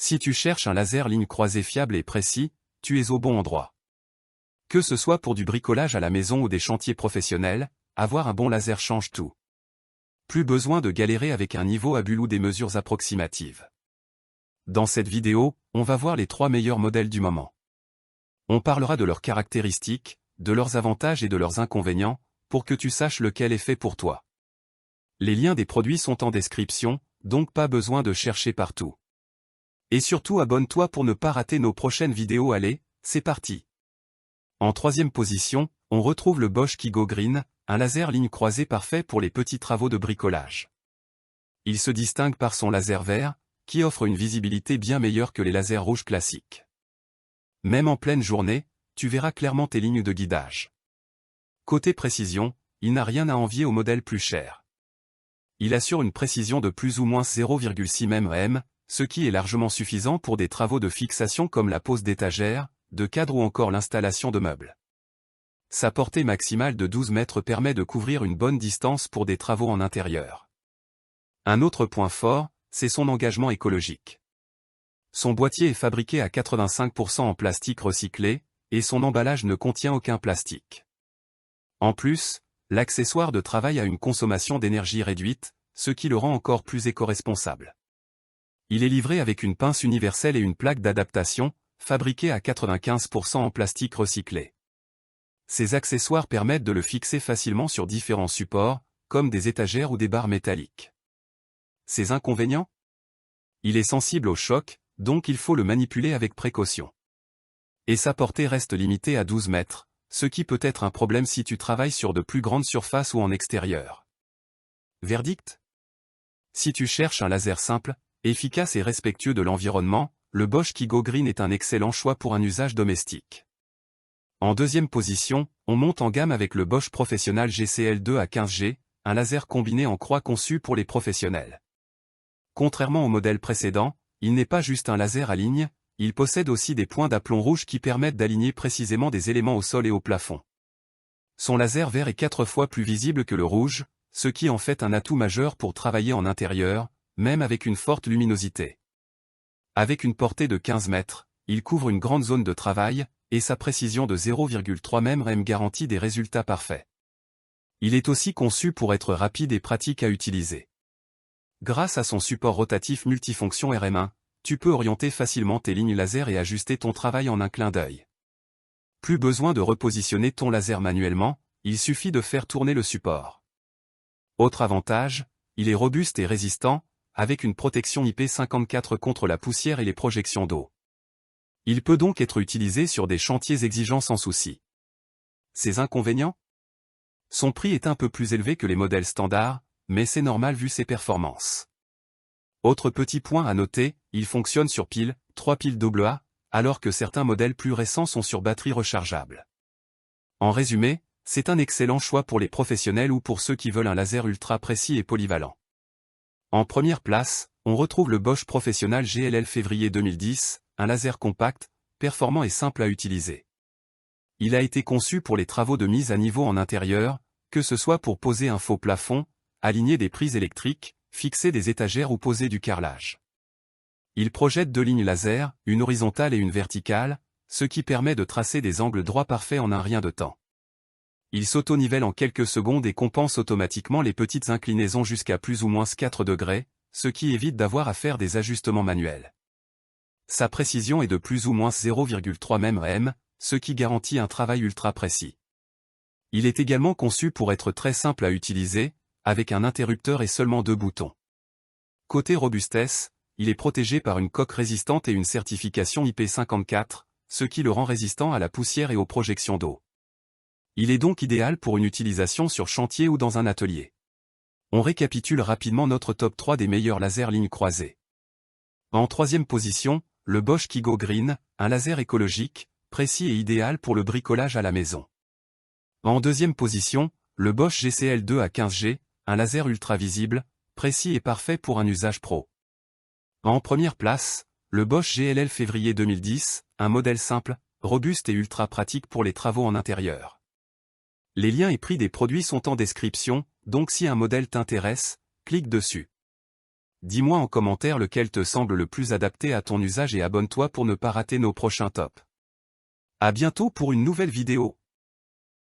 Si tu cherches un laser ligne croisée fiable et précis, tu es au bon endroit. Que ce soit pour du bricolage à la maison ou des chantiers professionnels, avoir un bon laser change tout. Plus besoin de galérer avec un niveau à bulle ou des mesures approximatives. Dans cette vidéo, on va voir les 3 meilleurs modèles du moment. On parlera de leurs caractéristiques, de leurs avantages et de leurs inconvénients, pour que tu saches lequel est fait pour toi. Les liens des produits sont en description, donc pas besoin de chercher partout. Et surtout abonne-toi pour ne pas rater nos prochaines vidéos. Allez, c'est parti. En 3e position, on retrouve le Bosch Kigo Green, un laser ligne croisée parfait pour les petits travaux de bricolage. Il se distingue par son laser vert, qui offre une visibilité bien meilleure que les lasers rouges classiques. Même en pleine journée, tu verras clairement tes lignes de guidage. Côté précision, il n'a rien à envier au modèle plus cher. Il assure une précision de plus ou moins 0,6 mm, ce qui est largement suffisant pour des travaux de fixation comme la pose d'étagères, de cadres ou encore l'installation de meubles. Sa portée maximale de 12 mètres permet de couvrir une bonne distance pour des travaux en intérieur. Un autre point fort, c'est son engagement écologique. Son boîtier est fabriqué à 85% en plastique recyclé, et son emballage ne contient aucun plastique. En plus, l'accessoire de travail a une consommation d'énergie réduite, ce qui le rend encore plus éco-responsable. Il est livré avec une pince universelle et une plaque d'adaptation, fabriquée à 95% en plastique recyclé. Ces accessoires permettent de le fixer facilement sur différents supports, comme des étagères ou des barres métalliques. Ses inconvénients ? Il est sensible au choc, donc il faut le manipuler avec précaution. Et sa portée reste limitée à 12 mètres, ce qui peut être un problème si tu travailles sur de plus grandes surfaces ou en extérieur. Verdict ? Si tu cherches un laser simple, efficace et respectueux de l'environnement, le Bosch Kigo Green est un excellent choix pour un usage domestique. En 2e position, on monte en gamme avec le Bosch Professional GCL2 à 15G, un laser combiné en croix conçu pour les professionnels. Contrairement au modèle précédent, il n'est pas juste un laser à ligne, il possède aussi des points d'aplomb rouge qui permettent d'aligner précisément des éléments au sol et au plafond. Son laser vert est 4 fois plus visible que le rouge, ce qui en fait un atout majeur pour travailler en intérieur, même avec une forte luminosité. Avec une portée de 15 mètres, il couvre une grande zone de travail, et sa précision de 0,3 mm garantit des résultats parfaits. Il est aussi conçu pour être rapide et pratique à utiliser. Grâce à son support rotatif multifonction RM1, tu peux orienter facilement tes lignes laser et ajuster ton travail en un clin d'œil. Plus besoin de repositionner ton laser manuellement, il suffit de faire tourner le support. Autre avantage, il est robuste et résistant, avec une protection IP54 contre la poussière et les projections d'eau. Il peut donc être utilisé sur des chantiers exigeants sans souci. Ses inconvénients ? Son prix est un peu plus élevé que les modèles standards, mais c'est normal vu ses performances. Autre petit point à noter, il fonctionne sur pile, 3 piles AA, alors que certains modèles plus récents sont sur batterie rechargeable. En résumé, c'est un excellent choix pour les professionnels ou pour ceux qui veulent un laser ultra précis et polyvalent. En première place, on retrouve le Bosch Professional GLL février 2010, un laser compact, performant et simple à utiliser. Il a été conçu pour les travaux de mise à niveau en intérieur, que ce soit pour poser un faux plafond, aligner des prises électriques, fixer des étagères ou poser du carrelage. Il projette 2 lignes laser, une horizontale et une verticale, ce qui permet de tracer des angles droits parfaits en un rien de temps. Il s'auto-nivelle en quelques secondes et compense automatiquement les petites inclinaisons jusqu'à plus ou moins 4 degrés, ce qui évite d'avoir à faire des ajustements manuels. Sa précision est de plus ou moins 0,3 mm, ce qui garantit un travail ultra précis. Il est également conçu pour être très simple à utiliser, avec un interrupteur et seulement 2 boutons. Côté robustesse, il est protégé par une coque résistante et une certification IP54, ce qui le rend résistant à la poussière et aux projections d'eau. Il est donc idéal pour une utilisation sur chantier ou dans un atelier. On récapitule rapidement notre top 3 des meilleurs lasers ligne croisée. En 3e position, le Bosch Kigo Green, un laser écologique, précis et idéal pour le bricolage à la maison. En 2e position, le Bosch GCL2 à 15G, un laser ultra visible, précis et parfait pour un usage pro. En première place, le Bosch GLL février 2010, un modèle simple, robuste et ultra pratique pour les travaux en intérieur. Les liens et prix des produits sont en description, donc si un modèle t'intéresse, clique dessus. Dis-moi en commentaire lequel te semble le plus adapté à ton usage et abonne-toi pour ne pas rater nos prochains tops. À bientôt pour une nouvelle vidéo.